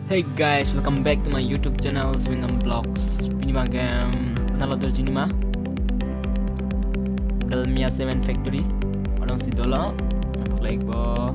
Hey guys, welcome back to my YouTube channel Swinam Vlogs. Pinibagam nalodor jinima Dalmia Cement Factory. Orang si dolo nampak like bo.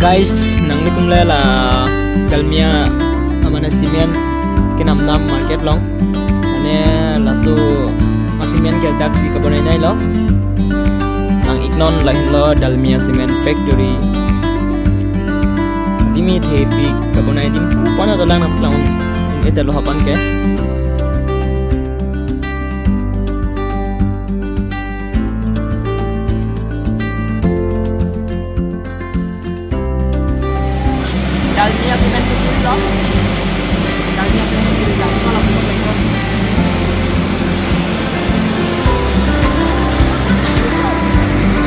Guys, nang nitum lela Dalmia amana cement kinamnam market long ane lasu cement ke taxi kabonai nai lo ang ignon lahin lo Dalmia Cement Factory dimi thepi kabonai dim pana dalang naplang eta lo hapan ke Dalmia Cement Factory lo. Dalmia Cement Factory lang kalau mau pegang.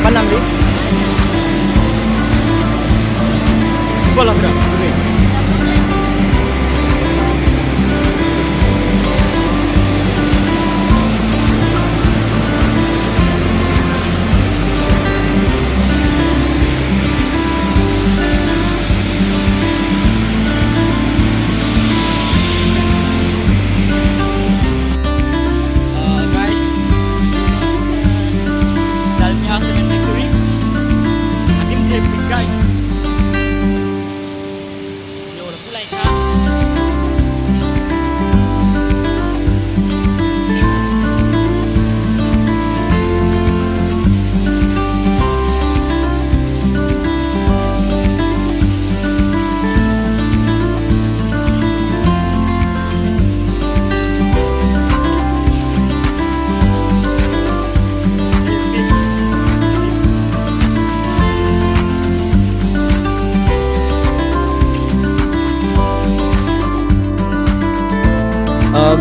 Panam di. Bola bro.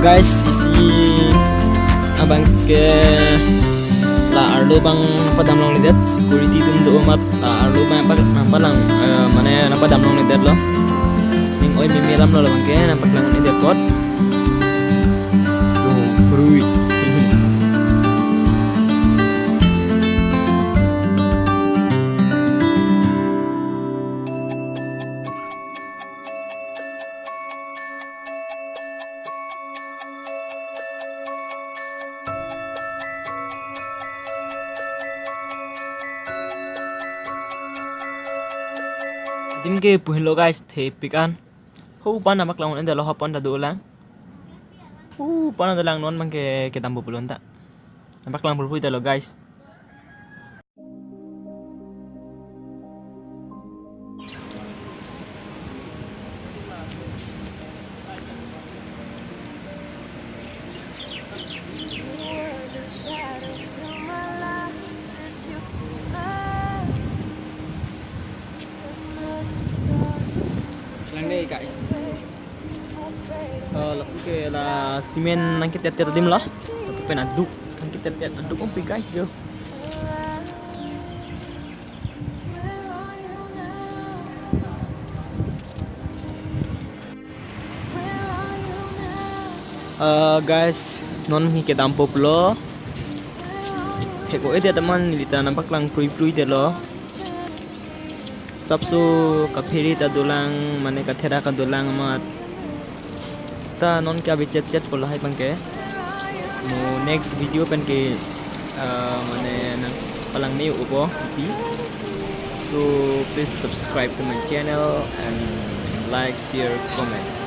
Guys, isi abang ke la arlo bang napadam long lidet security tum do umat la arlo bang nampak lang mana napadam long lidet lo ning oi mimiram lo bang ke nampak lang lidet kot brui dim ke puhilo guys the pikan ho pana maklang ende lo hapon da dolang pana dalang non mangke ke tambo pulon ta maklang bulpui da lo guys guys ke la simen nang kita tet dim lah tapi pen aduk nang kita tet aduk ompi guys jo guys non hi ke dampo plo heko ede teman lita nampak lang prui de lo सबसो कफेरी ता दुलांग माने कथेरा का दुलांग मत ता नॉन क्या भी चेट बोला है पंके मो नेक्स्ट वीडियो पन के माने न पलंग में ऊपर भी so please subscribe to my channel and like share comment